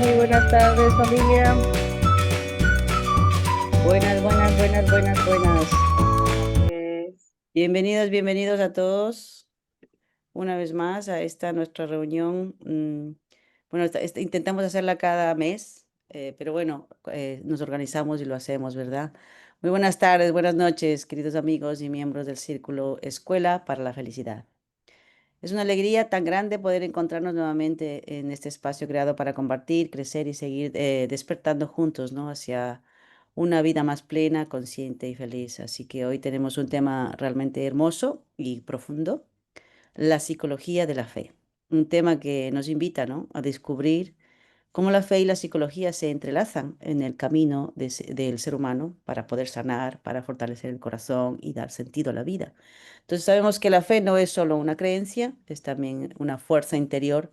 muy buenas tardes, familia. Buenas, buenas, buenas, buenas, buenas. Bienvenidos, bienvenidos a todos una vez más a esta nuestra reunión. Bueno, intentamos hacerla cada mes, pero bueno, nos organizamos y lo hacemos, ¿verdad? Muy buenas tardes, buenas noches, queridos amigos y miembros del Círculo Escuela para la Felicidad. Es una alegría tan grande poder encontrarnos nuevamente en este espacio creado para compartir, crecer y seguir despertando juntos, ¿no? Hacia una vida más plena, consciente y feliz. Así que hoy tenemos un tema realmente hermoso y profundo, la psicología de la fe. Un tema que nos invita, ¿no? A descubrir cómo la fe y la psicología se entrelazan en el camino del ser humano para poder sanar, para fortalecer el corazón y dar sentido a la vida. Entonces sabemos que la fe no es solo una creencia, es también una fuerza interior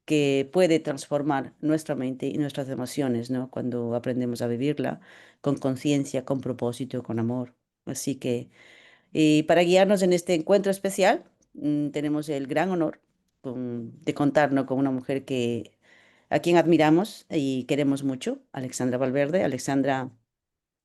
que puede transformar nuestra mente y nuestras emociones, ¿no? Cuando aprendemos a vivirla con conciencia, con propósito, con amor. Así que, y para guiarnos en este encuentro especial, tenemos el gran honor de contarnos con una mujer a quien admiramos y queremos mucho, Alexandra Valverde. Alexandra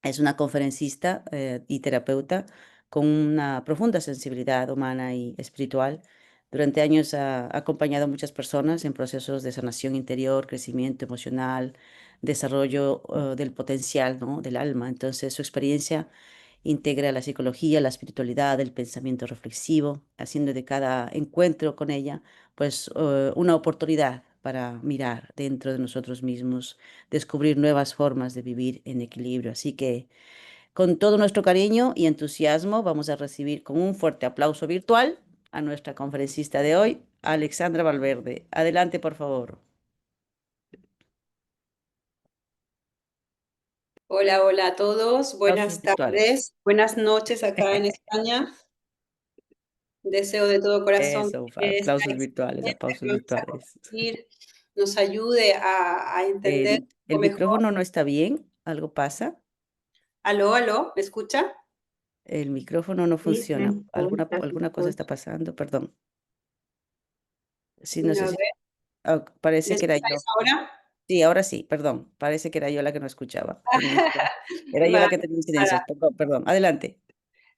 es una conferencista y terapeuta con una profunda sensibilidad humana y espiritual. Durante años ha acompañado a muchas personas en procesos de sanación interior, crecimiento emocional, desarrollo del potencial, ¿no? Del alma. Entonces, su experiencia integra la psicología, la espiritualidad, el pensamiento reflexivo, haciendo de cada encuentro con ella, pues, una oportunidad para mirar dentro de nosotros mismos, descubrir nuevas formas de vivir en equilibrio. Así que, con todo nuestro cariño y entusiasmo, vamos a recibir con un fuerte aplauso virtual a nuestra conferencista de hoy, Alexandra Valverde. Adelante, por favor. Hola, hola a todos. Aplausos Buenas virtuales. tardes, buenas noches acá en España. Deseo de todo corazón Eso, que esta aplausos virtuales, experiencia aplausos que vamos a virtuales. compartir nos ayude a entender un El poco mejor. micrófono no está bien, algo pasa. Aló, aló, ¿me escucha? El micrófono no Sí, me funciona. escucha, me Alguna cosa está escucha. pasando, perdón. Sí, no sé A si ver, ¿me parece que era escucháis yo. ahora? Sí, ahora sí, perdón. Parece que era yo la que no escuchaba. Era yo la que Vale, tenía nada. incidencias. Perdón, perdón. Adelante.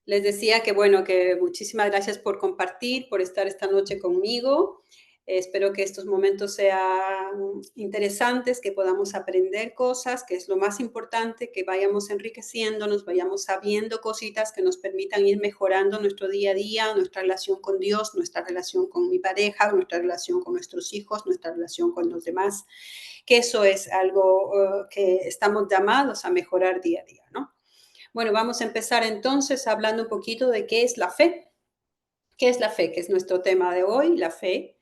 Les decía que, bueno, que muchísimas gracias por compartir, por estar esta noche conmigo. Espero que estos momentos sean interesantes, que podamos aprender cosas, que es lo más importante, que vayamos enriqueciéndonos, vayamos sabiendo cositas que nos permitan ir mejorando nuestro día a día, nuestra relación con Dios, nuestra relación con mi pareja, nuestra relación con nuestros hijos, nuestra relación con los demás, que eso es algo que estamos llamados a mejorar día a día, ¿no? Bueno, vamos a empezar entonces hablando un poquito de qué es la fe. ¿Qué es la fe? Que es nuestro tema de hoy, la fe.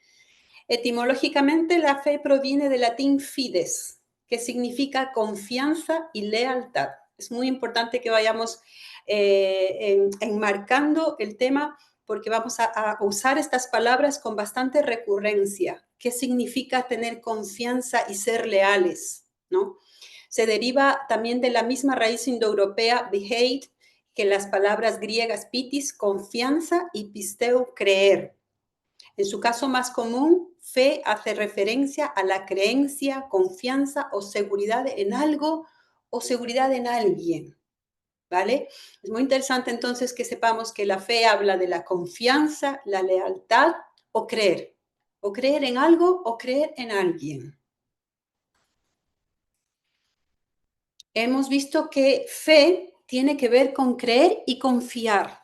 Etimológicamente, la fe proviene del latín fides, que significa confianza y lealtad. Es muy importante que vayamos enmarcando el tema porque vamos a usar estas palabras con bastante recurrencia. ¿Qué significa tener confianza y ser leales? ¿No? Se deriva también de la misma raíz indoeuropea beheit, que las palabras griegas pitis, confianza, y pisteu, creer. En su caso más común, fe hace referencia a la creencia, confianza o seguridad en algo o seguridad en alguien, ¿vale? Es muy interesante entonces que sepamos que la fe habla de la confianza, la lealtad o creer en algo o creer en alguien. Hemos visto que fe tiene que ver con creer y confiar,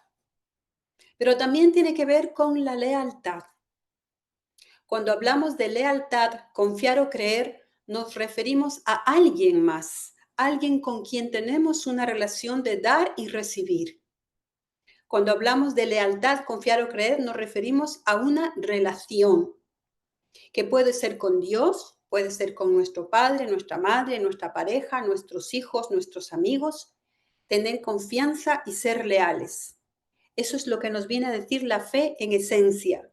pero también tiene que ver con la lealtad. Cuando hablamos de lealtad, confiar o creer, nos referimos a alguien más, alguien con quien tenemos una relación de dar y recibir. Cuando hablamos de lealtad, confiar o creer, nos referimos a una relación que puede ser con Dios, puede ser con nuestro padre, nuestra madre, nuestra pareja, nuestros hijos, nuestros amigos. Tener confianza y ser leales. Eso es lo que nos viene a decir la fe en esencia.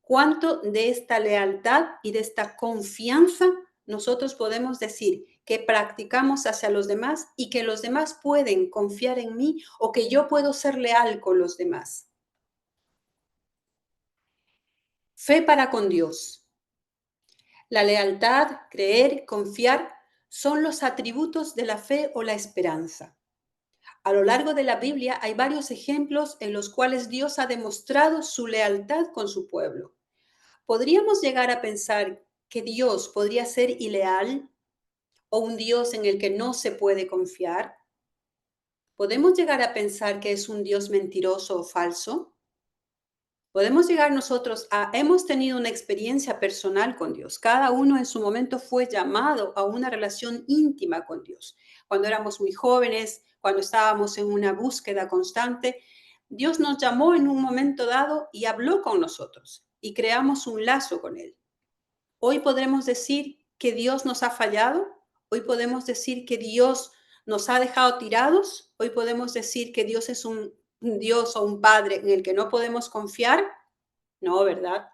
¿Cuánto de esta lealtad y de esta confianza nosotros podemos decir que practicamos hacia los demás y que los demás pueden confiar en mí o que yo puedo ser leal con los demás? Fe para con Dios. La lealtad, creer, confiar son los atributos de la fe o la esperanza. A lo largo de la Biblia hay varios ejemplos en los cuales Dios ha demostrado su lealtad con su pueblo. ¿Podríamos llegar a pensar que Dios podría ser ileal o un Dios en el que no se puede confiar? ¿Podemos llegar a pensar que es un Dios mentiroso o falso? Podemos llegar nosotros hemos tenido una experiencia personal con Dios. Cada uno en su momento fue llamado a una relación íntima con Dios. Cuando éramos muy jóvenes, cuando estábamos en una búsqueda constante, Dios nos llamó en un momento dado y habló con nosotros y creamos un lazo con Él. Hoy podremos decir que Dios nos ha fallado. Hoy podemos decir que Dios nos ha dejado tirados. Hoy podemos decir que Dios es un Dios o un Padre en el que no podemos confiar. No, ¿verdad?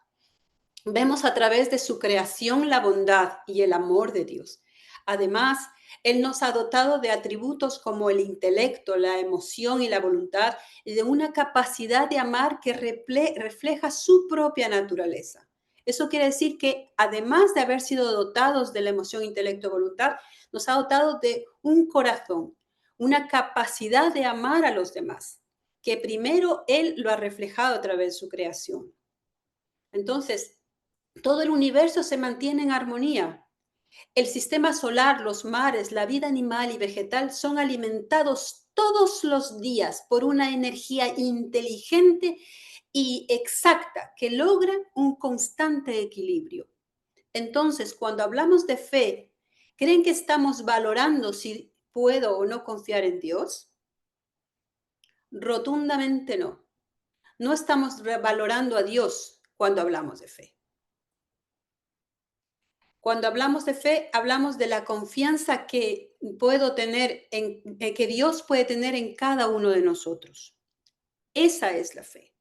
Vemos a través de su creación la bondad y el amor de Dios. Además, Él nos ha dotado de atributos como el intelecto, la emoción y la voluntad, y de una capacidad de amar que refleja su propia naturaleza. Eso quiere decir que además de haber sido dotados de la emoción, intelecto y voluntad, nos ha dotado de un corazón, una capacidad de amar a los demás, que primero Él lo ha reflejado a través de su creación. Entonces, todo el universo se mantiene en armonía. El sistema solar, los mares, la vida animal y vegetal son alimentados todos los días por una energía inteligente y exacta que logra un constante equilibrio. Entonces, cuando hablamos de fe, ¿creen que estamos valorando si puedo o no confiar en Dios? Rotundamente no. No estamos valorando a Dios cuando hablamos de fe. Cuando hablamos de fe, hablamos de la confianza que puedo tener que Dios puede tener en cada uno de nosotros. Esa es la fe.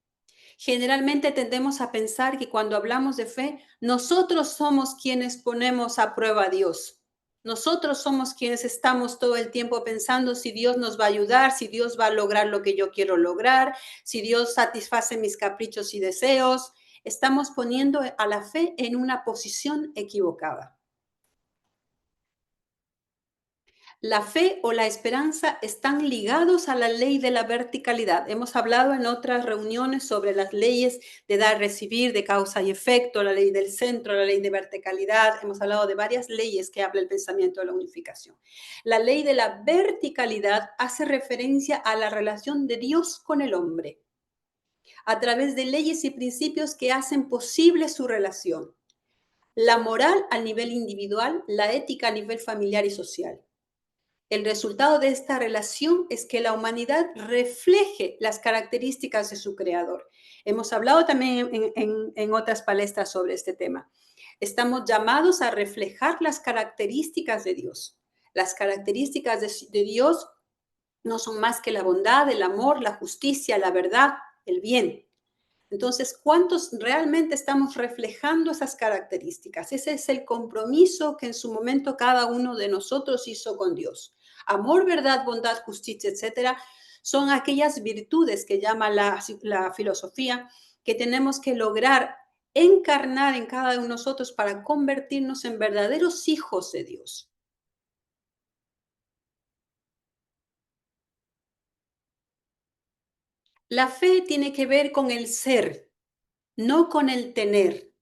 Generalmente tendemos a pensar que cuando hablamos de fe, nosotros somos quienes ponemos a prueba a Dios. Nosotros somos quienes estamos todo el tiempo pensando si Dios nos va a ayudar, si Dios va a lograr lo que yo quiero lograr, si Dios satisface mis caprichos y deseos. Estamos poniendo a la fe en una posición equivocada. La fe o la esperanza están ligados a la ley de la verticalidad. Hemos hablado en otras reuniones sobre las leyes de dar, recibir, de causa y efecto, la ley del centro, la ley de verticalidad. Hemos hablado de varias leyes que habla el pensamiento de la unificación. La ley de la verticalidad hace referencia a la relación de Dios con el hombre, a través de leyes y principios que hacen posible su relación. La moral a nivel individual, la ética a nivel familiar y social. El resultado de esta relación es que la humanidad refleje las características de su creador. Hemos hablado también en otras palestras sobre este tema. Estamos llamados a reflejar las características de Dios. Las características de Dios no son más que la bondad, el amor, la justicia, la verdad, el bien. Entonces, ¿cuántos realmente estamos reflejando esas características? Ese es el compromiso que en su momento cada uno de nosotros hizo con Dios. Amor, verdad, bondad, justicia, etcétera, son aquellas virtudes que llama la filosofía que tenemos que lograr encarnar en cada uno de nosotros para convertirnos en verdaderos hijos de Dios. La fe tiene que ver con el ser, no con el tener.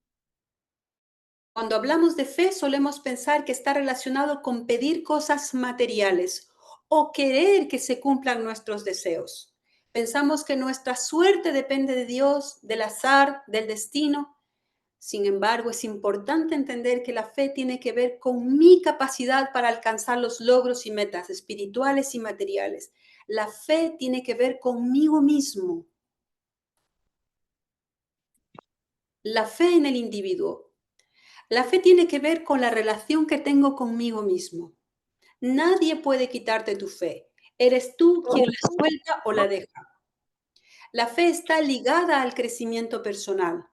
Cuando hablamos de fe, solemos pensar que está relacionado con pedir cosas materiales o querer que se cumplan nuestros deseos. Pensamos que nuestra suerte depende de Dios, del azar, del destino. Sin embargo, es importante entender que la fe tiene que ver con mi capacidad para alcanzar los logros y metas espirituales y materiales. La fe tiene que ver conmigo mismo. La fe en el individuo. La fe tiene que ver con la relación que tengo conmigo mismo. Nadie puede quitarte tu fe. Eres tú quien la suelta o la deja. La fe está ligada al crecimiento personal.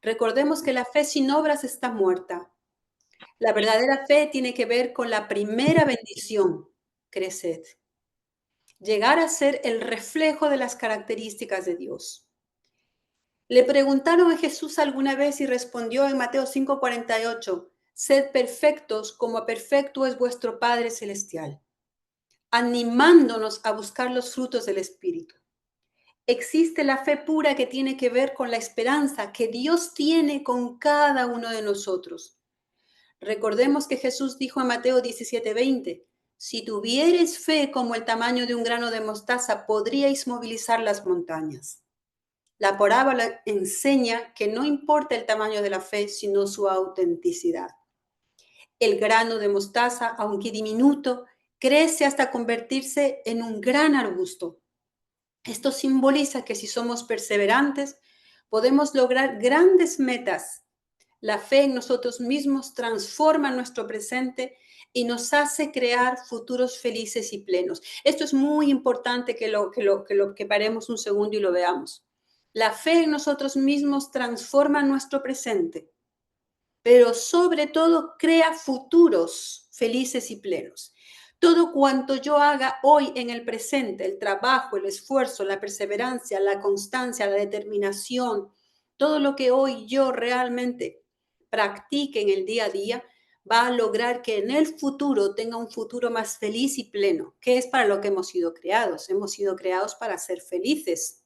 Recordemos que la fe sin obras está muerta. La verdadera fe tiene que ver con la primera bendición, creced. Llegar a ser el reflejo de las características de Dios. Le preguntaron a Jesús alguna vez y respondió en Mateo 5:48, Sed perfectos como perfecto es vuestro Padre Celestial, animándonos a buscar los frutos del Espíritu. Existe la fe pura que tiene que ver con la esperanza que Dios tiene con cada uno de nosotros. Recordemos que Jesús dijo en Mateo 17:20, si tuvierais fe como el tamaño de un grano de mostaza, podríais movilizar las montañas. La parábola enseña que no importa el tamaño de la fe, sino su autenticidad. El grano de mostaza, aunque diminuto, crece hasta convertirse en un gran arbusto. Esto simboliza que si somos perseverantes, podemos lograr grandes metas. La fe en nosotros mismos transforma nuestro presente y nos hace crear futuros felices y plenos. Esto es muy importante que paremos un segundo y lo veamos. La fe en nosotros mismos transforma nuestro presente, pero sobre todo crea futuros felices y plenos. Todo cuanto yo haga hoy en el presente, el trabajo, el esfuerzo, la perseverancia, la constancia, la determinación, todo lo que hoy yo realmente practique en el día a día, va a lograr que en el futuro tenga un futuro más feliz y pleno, que es para lo que hemos sido creados. Hemos sido creados para ser felices.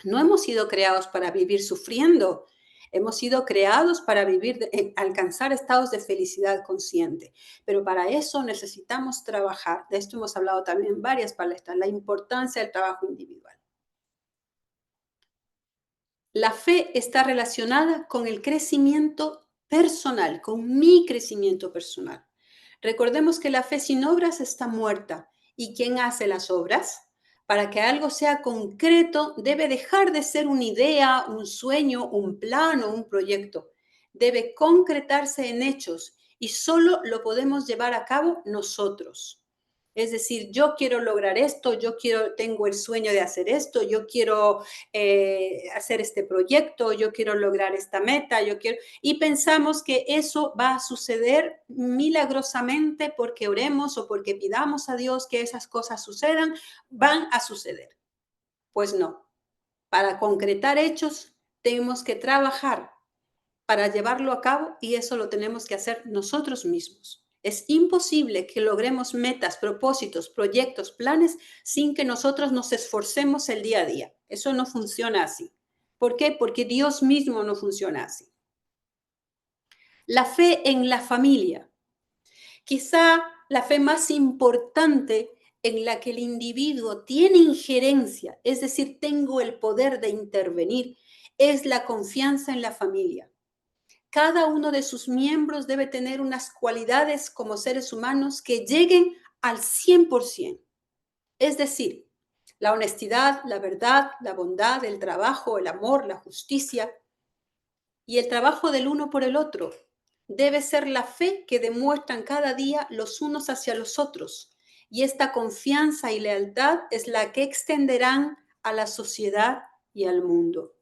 No hemos sido creados para vivir sufriendo. Hemos sido creados para alcanzar estados de felicidad consciente. Pero para eso necesitamos trabajar. De esto hemos hablado también en varias palestras, la importancia del trabajo individual. La fe está relacionada con el crecimiento personal, con mi crecimiento personal. Recordemos que la fe sin obras está muerta. ¿Y quién hace las obras? Para que algo sea concreto, debe dejar de ser una idea, un sueño, un plan o un proyecto. Debe concretarse en hechos y solo lo podemos llevar a cabo nosotros. Es decir, yo quiero lograr esto, tengo el sueño de hacer esto, yo quiero hacer este proyecto, yo quiero lograr esta meta, y pensamos que eso va a suceder milagrosamente porque oremos o porque pidamos a Dios que esas cosas sucedan, van a suceder. Pues no, para concretar hechos tenemos que trabajar para llevarlo a cabo y eso lo tenemos que hacer nosotros mismos. Es imposible que logremos metas, propósitos, proyectos, planes sin que nosotros nos esforcemos el día a día. Eso no funciona así. ¿Por qué? Porque Dios mismo no funciona así. La fe en la familia. Quizá la fe más importante en la que el individuo tiene injerencia, es decir, tengo el poder de intervenir, es la confianza en la familia. Cada uno de sus miembros debe tener unas cualidades como seres humanos que lleguen al 100%. Es decir, la honestidad, la verdad, la bondad, el trabajo, el amor, la justicia y el trabajo del uno por el otro. Debe ser la fe que demuestran cada día los unos hacia los otros. Y esta confianza y lealtad es la que extenderán a la sociedad y al mundo.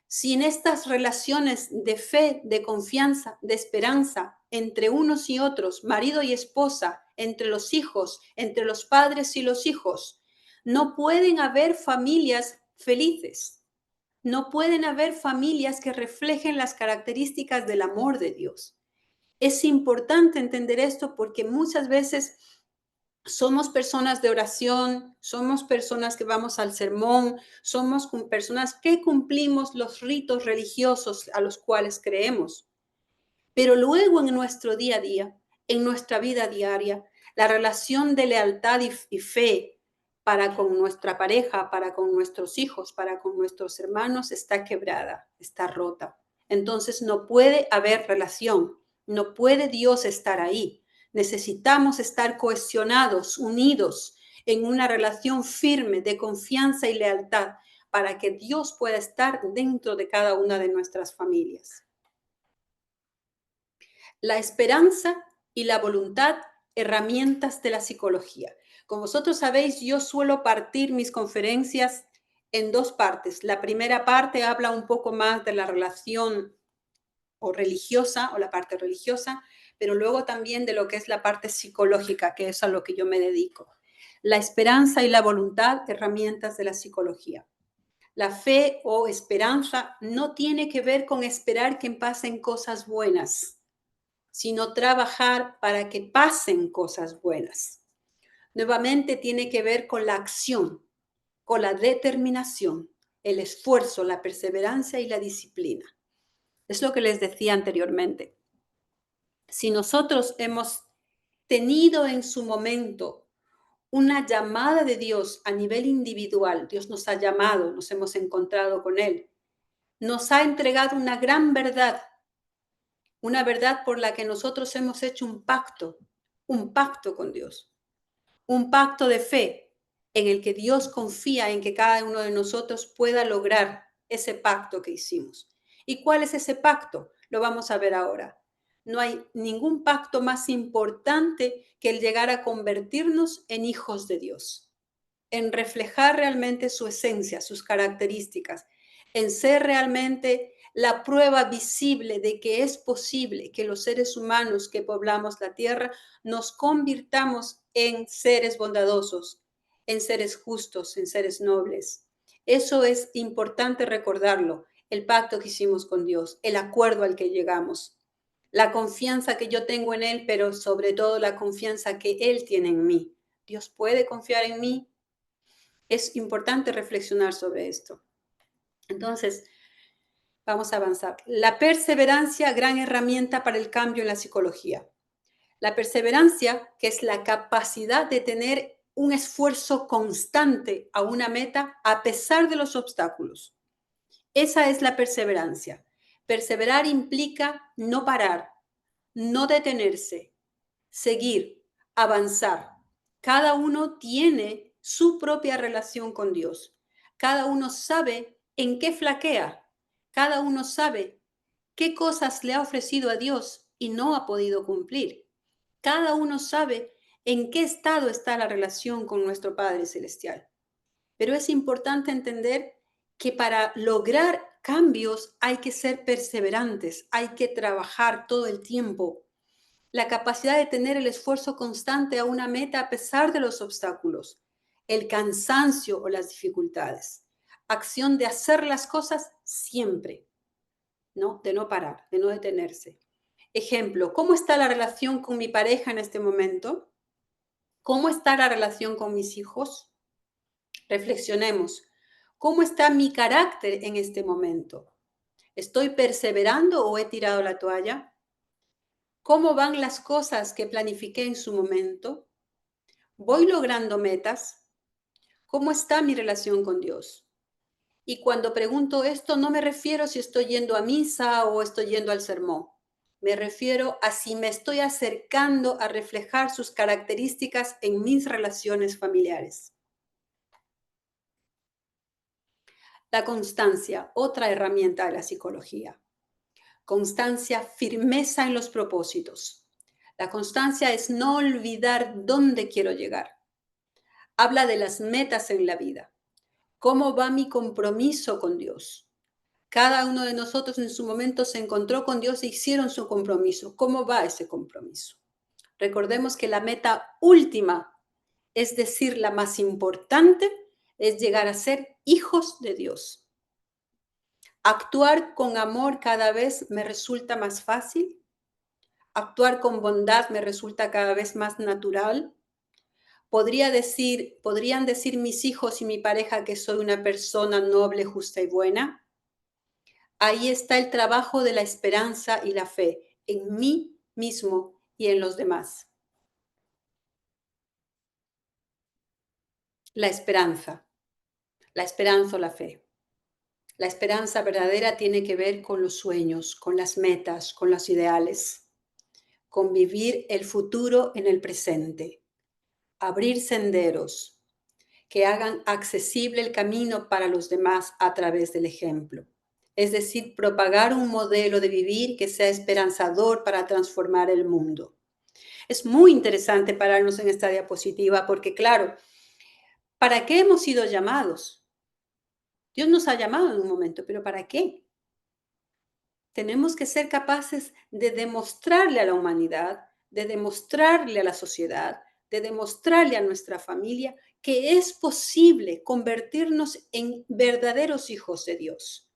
Sin estas relaciones de fe, de confianza, de esperanza entre unos y otros, marido y esposa, entre los hijos, entre los padres y los hijos, no pueden haber familias felices. No pueden haber familias que reflejen las características del amor de Dios. Es importante entender esto porque muchas veces somos personas de oración, somos personas que vamos al sermón, somos personas que cumplimos los ritos religiosos a los cuales creemos. Pero luego en nuestro día a día, en nuestra vida diaria, la relación de lealtad y fe para con nuestra pareja, para con nuestros hijos, para con nuestros hermanos está quebrada, está rota. Entonces no puede haber relación, no puede Dios estar ahí. Necesitamos estar cohesionados, unidos en una relación firme de confianza y lealtad para que Dios pueda estar dentro de cada una de nuestras familias. La esperanza y la voluntad, herramientas de la psicología. Como vosotros sabéis, yo suelo partir mis conferencias en dos partes. La primera parte habla un poco más de la relación o religiosa o la parte religiosa, pero luego también de lo que es la parte psicológica, que es a lo que yo me dedico. La esperanza y la voluntad, herramientas de la psicología. La fe o esperanza no tiene que ver con esperar que pasen cosas buenas, sino trabajar para que pasen cosas buenas. Nuevamente tiene que ver con la acción, con la determinación, el esfuerzo, la perseverancia y la disciplina. Es lo que les decía anteriormente. Si nosotros hemos tenido en su momento una llamada de Dios a nivel individual, Dios nos ha llamado, nos hemos encontrado con Él, nos ha entregado una verdad por la que nosotros hemos hecho un pacto con Dios, un pacto de fe en el que Dios confía en que cada uno de nosotros pueda lograr ese pacto que hicimos. ¿Y cuál es ese pacto? Lo vamos a ver ahora. No hay ningún pacto más importante que el llegar a convertirnos en hijos de Dios, en reflejar realmente su esencia, sus características, en ser realmente la prueba visible de que es posible que los seres humanos que poblamos la tierra nos convirtamos en seres bondadosos, en seres justos, en seres nobles. Eso es importante recordarlo, el pacto que hicimos con Dios, el acuerdo al que llegamos, la confianza que yo tengo en Él, pero sobre todo la confianza que Él tiene en mí. Dios puede confiar en mí. Es importante reflexionar sobre esto. Entonces, vamos a avanzar. La perseverancia, gran herramienta para el cambio en la psicología. La perseverancia, que es la capacidad de tener un esfuerzo constante a una meta a pesar de los obstáculos. Esa es la perseverancia. Perseverar implica no parar, no detenerse, seguir, avanzar. Cada uno tiene su propia relación con Dios. Cada uno sabe en qué flaquea. Cada uno sabe qué cosas le ha ofrecido a Dios y no ha podido cumplir. Cada uno sabe en qué estado está la relación con nuestro Padre Celestial. Pero es importante entender que para lograr cambios hay que ser perseverantes, hay que trabajar todo el tiempo. La capacidad de tener el esfuerzo constante a una meta a pesar de los obstáculos, el cansancio o las dificultades. Acción de hacer las cosas siempre, ¿no? De no parar, de no detenerse. Ejemplo, ¿cómo está la relación con mi pareja en este momento? ¿Cómo está la relación con mis hijos? Reflexionemos. ¿Cómo está mi carácter en este momento? ¿Estoy perseverando o he tirado la toalla? ¿Cómo van las cosas que planifiqué en su momento? ¿Voy logrando metas? ¿Cómo está mi relación con Dios? Y cuando pregunto esto, no me refiero si estoy yendo a misa o estoy yendo al sermón. Me refiero a si me estoy acercando a reflejar sus características en mis relaciones familiares. La constancia, otra herramienta de la psicología. Constancia, firmeza en los propósitos. La constancia es no olvidar dónde quiero llegar. Habla de las metas en la vida. ¿Cómo va mi compromiso con Dios? Cada uno de nosotros en su momento se encontró con Dios e hicieron su compromiso. ¿Cómo va ese compromiso? Recordemos que la meta última, es decir, la más importante, es llegar a ser hijos de Dios. Actuar con amor cada vez me resulta más fácil. Actuar con bondad me resulta cada vez más natural. ¿Podrían decir mis hijos y mi pareja que soy una persona noble, justa y buena? Ahí está el trabajo de la esperanza y la fe en mí mismo y en los demás. La esperanza, la esperanza o la fe. La esperanza verdadera tiene que ver con los sueños, con las metas, con los ideales, con vivir el futuro en el presente, abrir senderos que hagan accesible el camino para los demás a través del ejemplo. Es decir, propagar un modelo de vivir que sea esperanzador para transformar el mundo. Es muy interesante pararnos en esta diapositiva porque, claro, ¿para qué hemos sido llamados? Dios nos ha llamado en un momento, pero ¿para qué? Tenemos que ser capaces de demostrarle a la humanidad, de demostrarle a la sociedad, de demostrarle a nuestra familia que es posible convertirnos en verdaderos hijos de Dios.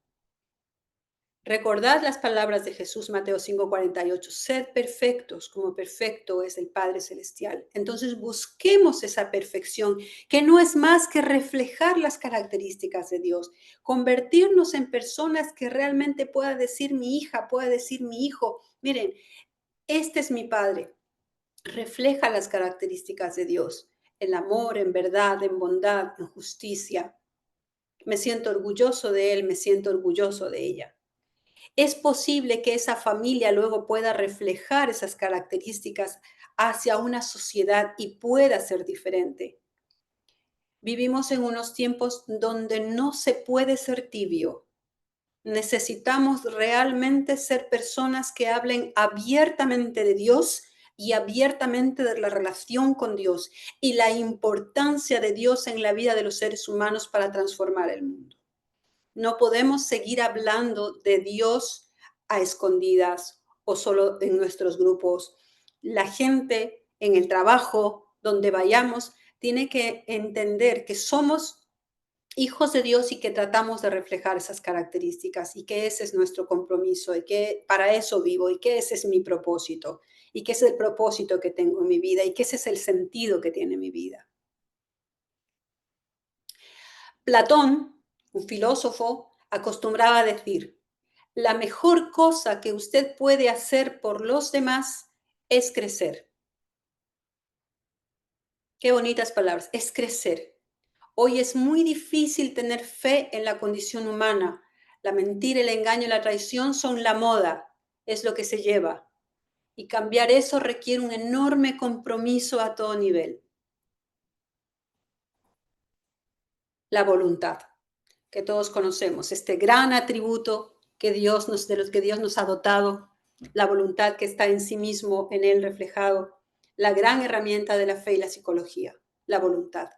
Recordad las palabras de Jesús, Mateo 5:48, sed perfectos como perfecto es el Padre Celestial. Entonces busquemos esa perfección, que no es más que reflejar las características de Dios, convertirnos en personas que realmente pueda decir mi hija, pueda decir mi hijo, miren, este es mi Padre, refleja las características de Dios, el amor, en verdad, en bondad, en justicia. Me siento orgulloso de él, me siento orgulloso de ella. Es posible que esa familia luego pueda reflejar esas características hacia una sociedad y pueda ser diferente. Vivimos en unos tiempos donde no se puede ser tibio. Necesitamos realmente ser personas que hablen abiertamente de Dios y abiertamente de la relación con Dios y la importancia de Dios en la vida de los seres humanos para transformar el mundo. No podemos seguir hablando de Dios a escondidas o solo en nuestros grupos. La gente en el trabajo, donde vayamos, tiene que entender que somos hijos de Dios y que tratamos de reflejar esas características y que ese es nuestro compromiso y que para eso vivo y que ese es mi propósito y que ese es el propósito que tengo en mi vida y que ese es el sentido que tiene mi vida. Platón, un filósofo, acostumbraba a decir, la mejor cosa que usted puede hacer por los demás es crecer. Qué bonitas palabras, es crecer. Hoy es muy difícil tener fe en la condición humana. La mentira, el engaño y la traición son la moda, es lo que se lleva. Y cambiar eso requiere un enorme compromiso a todo nivel. La voluntad, que todos conocemos, este gran atributo que de los que Dios nos ha dotado, la voluntad que está en sí mismo, en él reflejado, la gran herramienta de la fe y la psicología, la voluntad.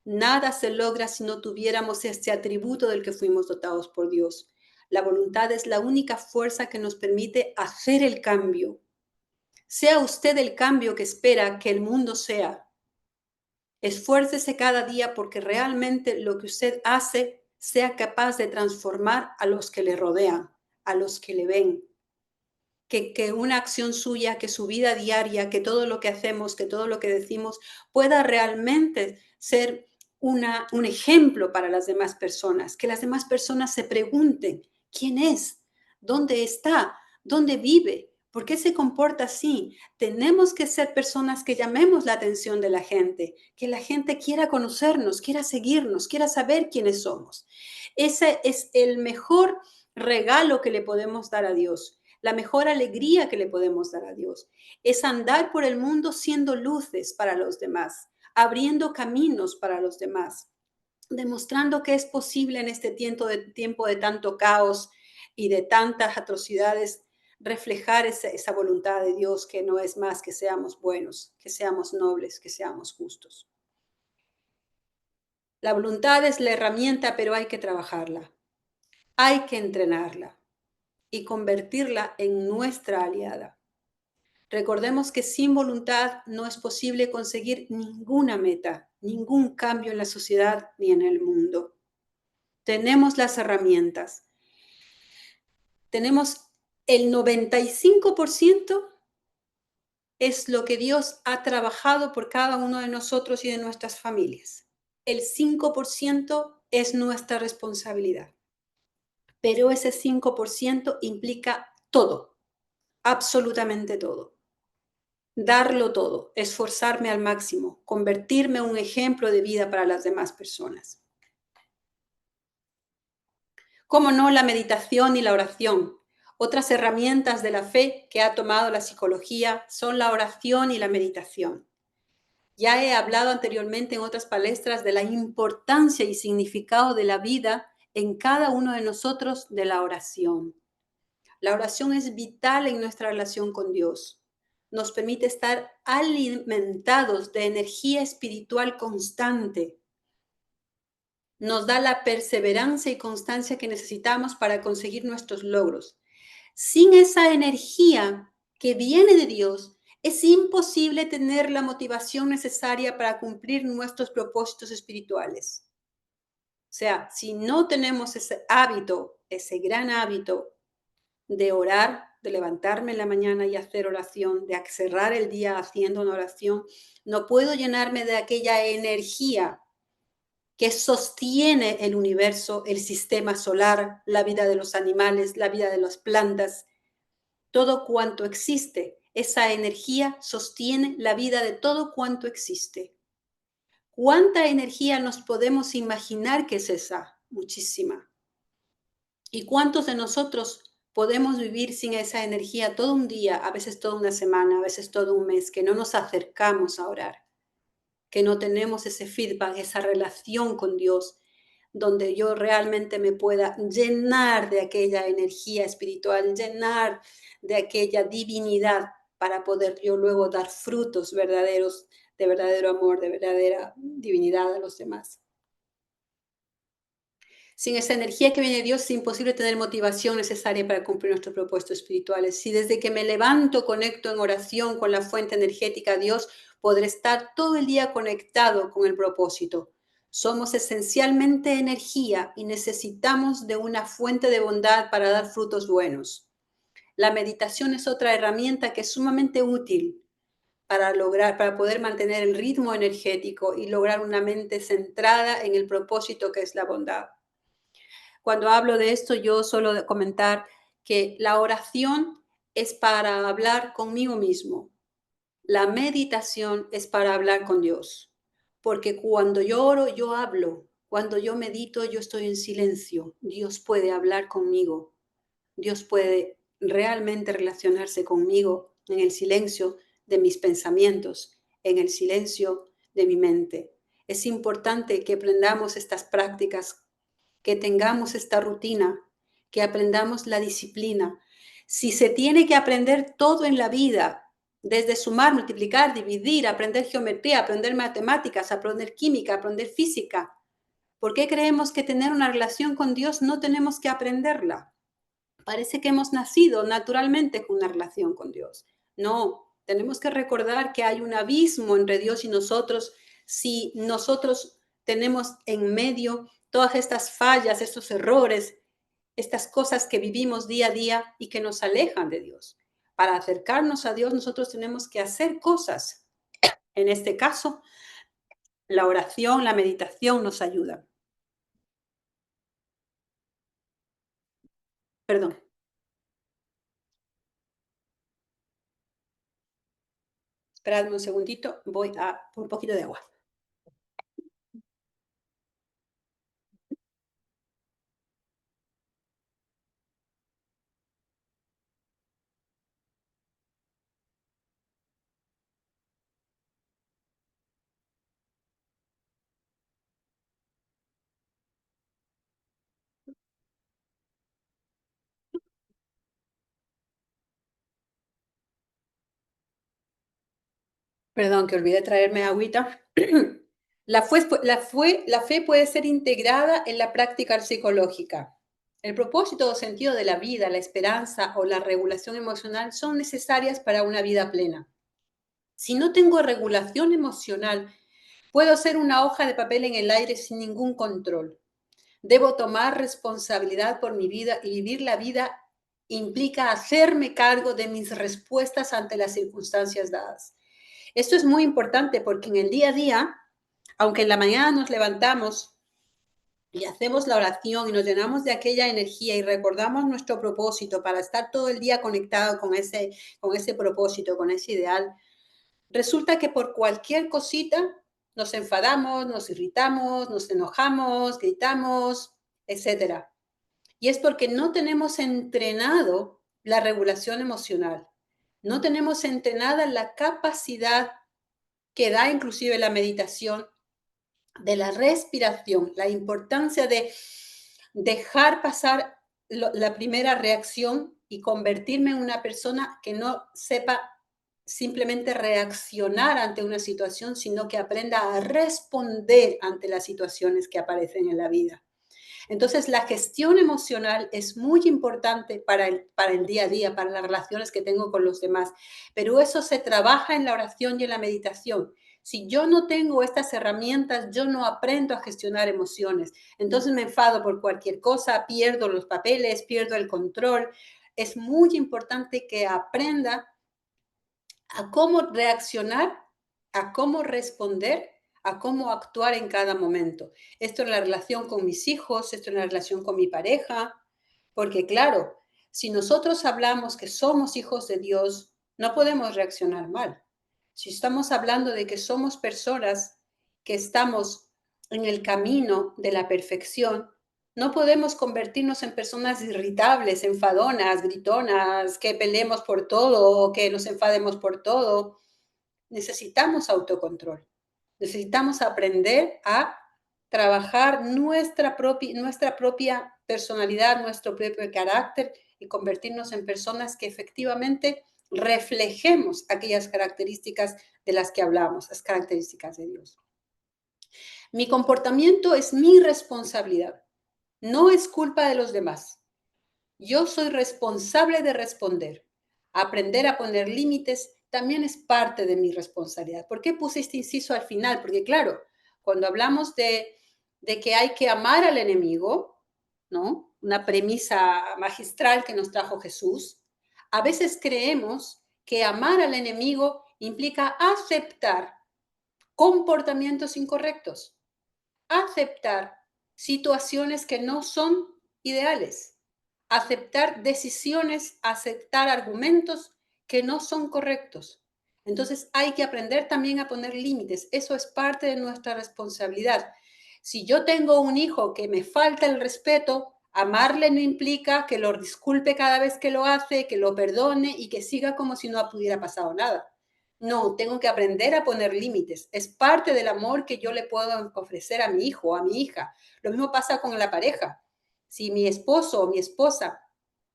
Nada se logra si no tuviéramos este atributo del que fuimos dotados por Dios. La voluntad es la única fuerza que nos permite hacer el cambio. Sea usted el cambio que espera que el mundo sea. Esfuércese cada día porque realmente lo que usted hace sea capaz de transformar a los que le rodean, a los que le ven. Que una acción suya, que su vida diaria, que todo lo que hacemos, que todo lo que decimos pueda realmente ser un ejemplo para las demás personas, que las demás personas se pregunten, ¿quién es? ¿Dónde está? ¿Dónde vive? ¿Por qué se comporta así? Tenemos que ser personas que llamemos la atención de la gente quiera conocernos, quiera seguirnos, quiera saber quiénes somos. Ese es el mejor regalo que le podemos dar a Dios, la mejor alegría que le podemos dar a Dios. Es andar por el mundo siendo luces para los demás, abriendo caminos para los demás, demostrando que es posible en este tiempo de tanto caos y de tantas atrocidades reflejar esa voluntad de Dios que no es más que seamos buenos, que seamos nobles, que seamos justos. La voluntad es la herramienta, pero hay que trabajarla, hay que entrenarla y convertirla en nuestra aliada. Recordemos que sin voluntad no es posible conseguir ninguna meta, ningún cambio en la sociedad ni en el mundo. Tenemos las herramientas. Tenemos el 95% es lo que Dios ha trabajado por cada uno de nosotros y de nuestras familias. El 5% es nuestra responsabilidad. Pero ese 5% implica todo, absolutamente todo. Darlo todo, esforzarme al máximo, convertirme en un ejemplo de vida para las demás personas. Cómo no, la meditación y la oración. Otras herramientas de la fe que ha tomado la psicología son la oración y la meditación. Ya he hablado anteriormente en otras palestras de la importancia y significado de la vida en cada uno de nosotros de la oración. La oración es vital en nuestra relación con Dios. Nos permite estar alimentados de energía espiritual constante. Nos da la perseverancia y constancia que necesitamos para conseguir nuestros logros. Sin esa energía que viene de Dios, es imposible tener la motivación necesaria para cumplir nuestros propósitos espirituales. O sea, si no tenemos ese hábito, ese gran hábito de orar, de levantarme en la mañana y hacer oración, de cerrar el día haciendo una oración, no puedo llenarme de aquella energía que sostiene el universo, el sistema solar, la vida de los animales, la vida de las plantas, todo cuanto existe. Esa energía sostiene la vida de todo cuanto existe. ¿Cuánta energía nos podemos imaginar que es esa? Muchísima. ¿Y cuántos de nosotros podemos vivir sin esa energía todo un día, a veces toda una semana, a veces todo un mes, que no nos acercamos a orar, que no tenemos ese feedback, esa relación con Dios, donde yo realmente me pueda llenar de aquella energía espiritual, llenar de aquella divinidad para poder yo luego dar frutos verdaderos, de verdadero amor, de verdadera divinidad a los demás? Sin esa energía que viene de Dios es imposible tener motivación necesaria para cumplir nuestros propósitos espirituales. Si desde que me levanto conecto en oración con la fuente energética Dios, podré estar todo el día conectado con el propósito. Somos esencialmente energía y necesitamos de una fuente de bondad para dar frutos buenos. La meditación es otra herramienta que es sumamente útil para poder mantener el ritmo energético y lograr una mente centrada en el propósito que es la bondad. Cuando hablo de esto, yo suelo comentar que la oración es para hablar conmigo mismo. La meditación es para hablar con Dios. Porque cuando yo oro, yo hablo. Cuando yo medito, yo estoy en silencio. Dios puede hablar conmigo. Dios puede realmente relacionarse conmigo en el silencio de mis pensamientos, en el silencio de mi mente. Es importante que aprendamos estas prácticas, que tengamos esta rutina, que aprendamos la disciplina. Si se tiene que aprender todo en la vida, desde sumar, multiplicar, dividir, aprender geometría, aprender matemáticas, aprender química, aprender física, ¿por qué creemos que tener una relación con Dios no tenemos que aprenderla? Parece que hemos nacido naturalmente con una relación con Dios. No, tenemos que recordar que hay un abismo entre Dios y nosotros si nosotros tenemos en medio todas estas fallas, estos errores, estas cosas que vivimos día a día y que nos alejan de Dios. Para acercarnos a Dios nosotros tenemos que hacer cosas. En este caso, la oración, la meditación nos ayuda. Perdón, esperadme un segundito, voy a por un poquito de agua. Perdón, que olvidé traerme agüita. La fe puede ser integrada en la práctica psicológica. El propósito o sentido de la vida, la esperanza o la regulación emocional son necesarias para una vida plena. Si no tengo regulación emocional, puedo ser una hoja de papel en el aire sin ningún control. Debo tomar responsabilidad por mi vida y vivir la vida implica hacerme cargo de mis respuestas ante las circunstancias dadas. Esto es muy importante porque en el día a día, aunque en la mañana nos levantamos y hacemos la oración y nos llenamos de aquella energía y recordamos nuestro propósito para estar todo el día conectado con ese propósito, con ese ideal, resulta que por cualquier cosita nos enfadamos, nos irritamos, nos enojamos, gritamos, etcétera. Y es porque no tenemos entrenado la regulación emocional. No tenemos entrenada la capacidad que da inclusive la meditación de la respiración, la importancia de dejar pasar la primera reacción y convertirme en una persona que no sepa simplemente reaccionar ante una situación, sino que aprenda a responder ante las situaciones que aparecen en la vida. Entonces, la gestión emocional es muy importante para el día a día, para las relaciones que tengo con los demás, pero eso se trabaja en la oración y en la meditación. Si yo no tengo estas herramientas, yo no aprendo a gestionar emociones. Entonces me enfado por cualquier cosa, pierdo los papeles, pierdo el control, Es muy importante que aprenda a cómo reaccionar, a cómo responder, a cómo actuar en cada momento. Esto en la relación con mis hijos, esto en la relación con mi pareja, porque claro, si nosotros hablamos que somos hijos de Dios, no podemos reaccionar mal. Si estamos hablando de que somos personas que estamos en el camino de la perfección, no podemos convertirnos en personas irritables, enfadonas, gritonas, que peleemos por todo o que nos enfademos por todo. Necesitamos autocontrol. Necesitamos aprender a trabajar nuestra propia personalidad, nuestro propio carácter y convertirnos en personas que efectivamente reflejemos aquellas características de las que hablamos, las características de Dios. Mi comportamiento es mi responsabilidad, no es culpa de los demás. Yo soy responsable de responder. Aprender a poner límites también es parte de mi responsabilidad. ¿Por qué puse este inciso al final? Porque claro, cuando hablamos de que hay que amar al enemigo, ¿no? Una premisa magistral que nos trajo Jesús, a veces creemos que amar al enemigo implica aceptar comportamientos incorrectos, aceptar situaciones que no son ideales, aceptar decisiones, aceptar argumentos que no son correctos. Entonces hay que aprender también a poner límites. Eso es parte de nuestra responsabilidad. Si yo tengo un hijo que me falta el respeto, amarle no implica que lo disculpe cada vez que lo hace, que lo perdone y que siga como si no hubiera pasado nada. No, tengo que aprender a poner límites. Es parte del amor que yo le puedo ofrecer a mi hijo o a mi hija. Lo mismo pasa con la pareja. Si mi esposo o mi esposa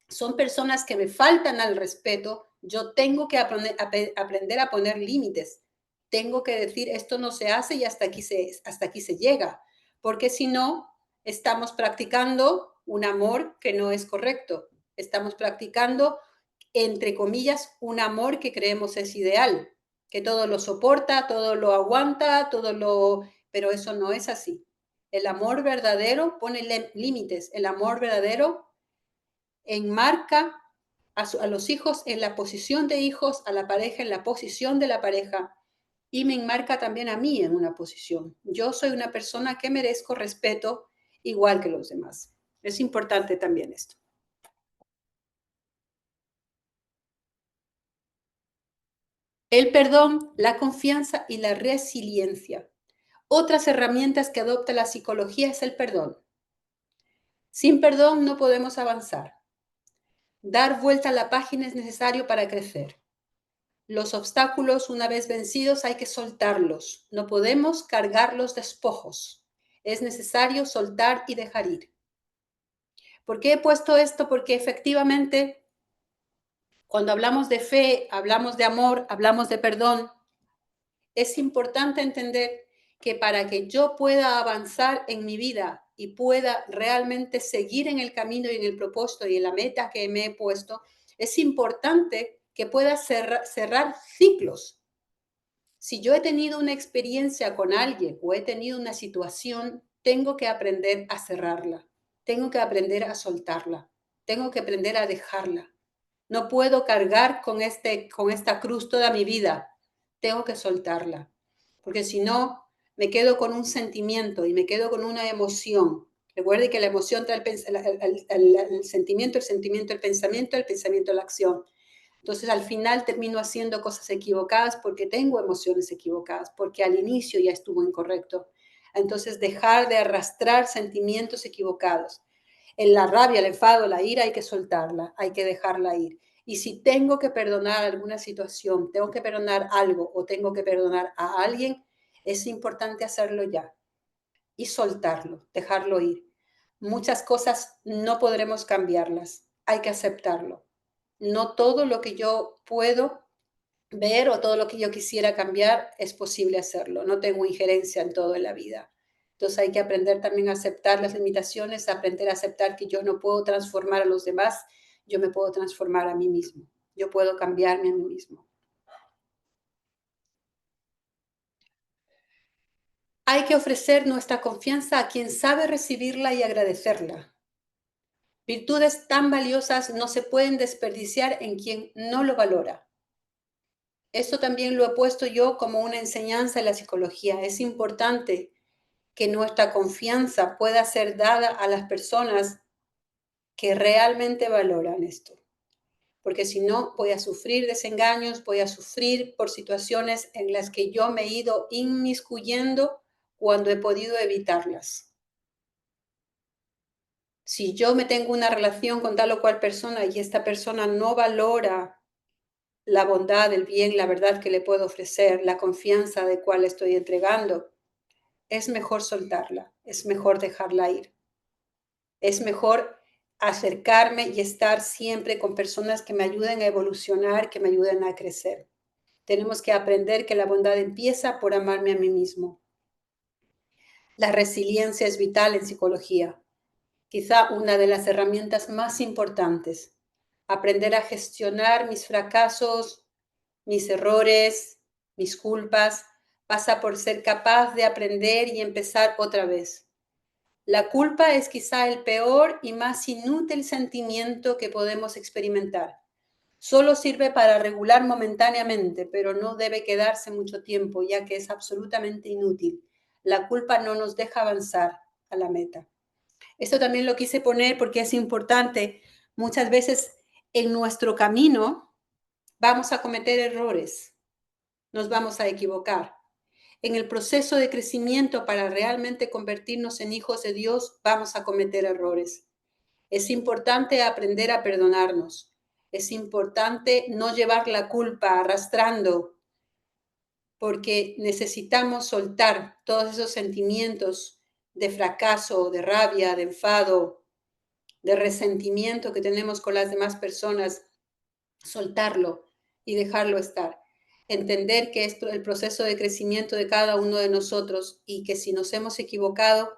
son personas que me faltan al respeto, yo tengo que aprender a poner límites. Tengo que decir, esto no se hace y hasta aquí se llega. Porque si no, estamos practicando un amor que no es correcto. Estamos practicando, entre comillas, un amor que creemos es ideal, que todo lo soporta, todo lo aguanta, pero eso no es así. El amor verdadero pone límites. El amor verdadero enmarca a los hijos en la posición de hijos, a la pareja en la posición de la pareja y me enmarca también a mí en una posición. Yo soy una persona que merezco respeto igual que los demás. Es importante también esto. El perdón, la confianza y la resiliencia. Otras herramientas que adopta la psicología es el perdón. Sin perdón no podemos avanzar. Dar vuelta a la página es necesario para crecer. Los obstáculos, una vez vencidos, hay que soltarlos. No podemos cargar los despojos. Es necesario soltar y dejar ir. ¿Por qué he puesto esto? Porque efectivamente, cuando hablamos de fe, hablamos de amor, hablamos de perdón, es importante entender que para que yo pueda avanzar en mi vida y pueda realmente seguir en el camino y en el propósito y en la meta que me he puesto, es importante que pueda cerrar ciclos. Si yo he tenido una experiencia con alguien o he tenido una situación, tengo que aprender a cerrarla, tengo que aprender a soltarla, tengo que aprender a dejarla. No puedo cargar con esta cruz toda mi vida, tengo que soltarla, porque si no, me quedo con un sentimiento y me quedo con una emoción. Recuerde que la emoción trae el sentimiento, el pensamiento, la acción. Entonces al final termino haciendo cosas equivocadas porque tengo emociones equivocadas, porque al inicio ya estuvo incorrecto. Entonces dejar de arrastrar sentimientos equivocados. En la rabia, el enfado, la ira hay que soltarla, hay que dejarla ir. Y si tengo que perdonar alguna situación, tengo que perdonar algo o tengo que perdonar a alguien, es importante hacerlo ya y soltarlo, dejarlo ir. Muchas cosas no podremos cambiarlas, hay que aceptarlo. No todo lo que yo puedo ver o todo lo que yo quisiera cambiar es posible hacerlo. No tengo injerencia en todo en la vida. Entonces hay que aprender también a aceptar las limitaciones, aprender a aceptar que yo no puedo transformar a los demás, yo me puedo transformar a mí mismo. Yo puedo cambiarme a mí mismo. Hay que ofrecer nuestra confianza a quien sabe recibirla y agradecerla. Virtudes tan valiosas no se pueden desperdiciar en quien no lo valora. Esto también lo he puesto yo como una enseñanza en la psicología. Es importante que nuestra confianza pueda ser dada a las personas que realmente valoran esto. Porque si no, voy a sufrir desengaños, voy a sufrir por situaciones en las que yo me he ido inmiscuyendo cuando he podido evitarlas. Si yo me tengo una relación con tal o cual persona y esta persona no valora la bondad, el bien, la verdad que le puedo ofrecer, la confianza de cual estoy entregando, es mejor soltarla, es mejor dejarla ir. Es mejor acercarme y estar siempre con personas que me ayuden a evolucionar, que me ayuden a crecer. Tenemos que aprender que la bondad empieza por amarme a mí mismo. La resiliencia es vital en psicología, quizá una de las herramientas más importantes. Aprender a gestionar mis fracasos, mis errores, mis culpas, pasa por ser capaz de aprender y empezar otra vez. La culpa es quizá el peor y más inútil sentimiento que podemos experimentar. Solo sirve para regular momentáneamente, pero no debe quedarse mucho tiempo, ya que es absolutamente inútil. La culpa no nos deja avanzar a la meta. Esto también lo quise poner porque es importante. Muchas veces en nuestro camino vamos a cometer errores, nos vamos a equivocar. En el proceso de crecimiento para realmente convertirnos en hijos de Dios, vamos a cometer errores. Es importante aprender a perdonarnos. Es importante no llevar la culpa arrastrando, porque necesitamos soltar todos esos sentimientos de fracaso, de rabia, de enfado, de resentimiento que tenemos con las demás personas, soltarlo y dejarlo estar. Entender que es el proceso de crecimiento de cada uno de nosotros y que si nos hemos equivocado,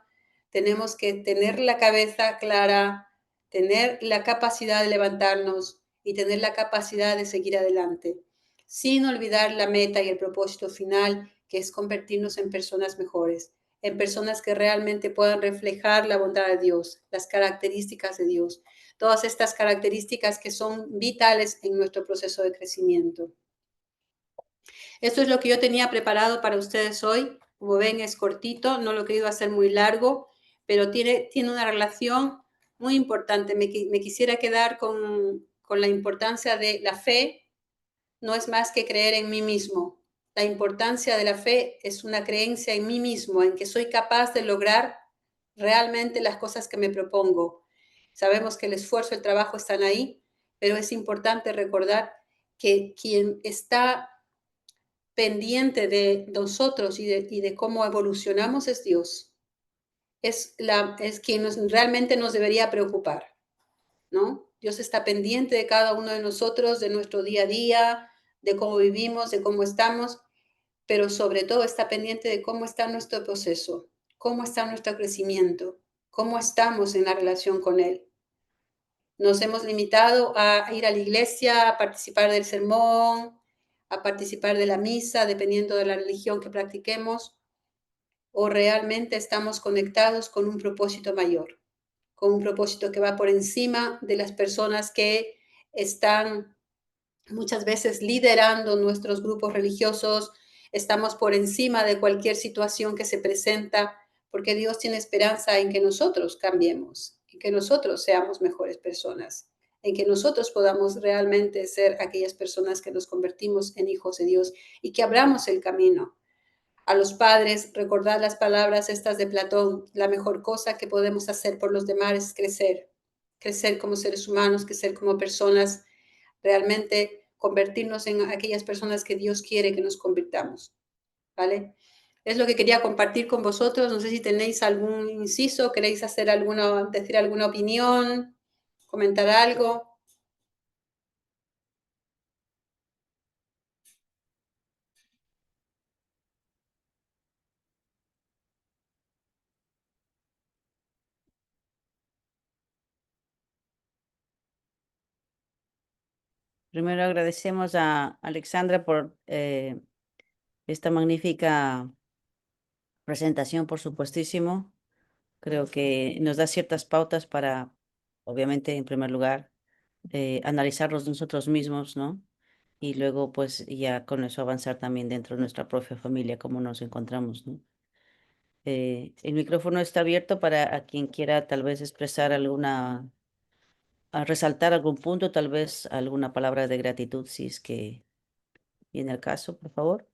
tenemos que tener la cabeza clara, tener la capacidad de levantarnos y tener la capacidad de seguir adelante, sin olvidar la meta y el propósito final, que es convertirnos en personas mejores, en personas que realmente puedan reflejar la bondad de Dios, las características de Dios, todas estas características que son vitales en nuestro proceso de crecimiento. Esto es lo que yo tenía preparado para ustedes hoy. Como ven, es cortito, no lo he querido hacer muy largo, pero tiene una relación muy importante. Me quisiera quedar con la importancia de la fe, no es más que creer en mí mismo. La importancia de la fe es una creencia en mí mismo, en que soy capaz de lograr realmente las cosas que me propongo. Sabemos que el esfuerzo, el trabajo están ahí, pero es importante recordar que quien está pendiente de nosotros y de cómo evolucionamos es Dios. Es quien realmente nos debería preocupar, ¿no? Dios está pendiente de cada uno de nosotros, de nuestro día a día, de cómo vivimos, de cómo estamos, pero sobre todo está pendiente de cómo está nuestro proceso, cómo está nuestro crecimiento, cómo estamos en la relación con Él. Nos hemos limitado a ir a la iglesia, a participar del sermón, a participar de la misa, dependiendo de la religión que practiquemos, o realmente estamos conectados con un propósito mayor, con un propósito que va por encima de las personas que están muchas veces liderando nuestros grupos religiosos, estamos por encima de cualquier situación que se presenta, porque Dios tiene esperanza en que nosotros cambiemos, en que nosotros seamos mejores personas, en que nosotros podamos realmente ser aquellas personas que nos convertimos en hijos de Dios y que abramos el camino. A los padres, recordad las palabras estas de Platón, la mejor cosa que podemos hacer por los demás es crecer, crecer como seres humanos, crecer como personas, realmente convertirnos en aquellas personas que Dios quiere que nos convirtamos, ¿vale? Es lo que quería compartir con vosotros. No sé si tenéis algún inciso, queréis decir alguna opinión, comentar algo. Primero agradecemos a Alexandra por esta magnífica presentación, por supuestísimo. Creo que nos da ciertas pautas para obviamente, en primer lugar, analizarlos nosotros mismos, ¿no? Y luego, pues, ya con eso avanzar también dentro de nuestra propia familia, cómo nos encontramos, ¿no? El micrófono está abierto para a quien quiera tal vez expresar alguna, a resaltar algún punto, tal vez alguna palabra de gratitud, si es que viene al caso, por favor.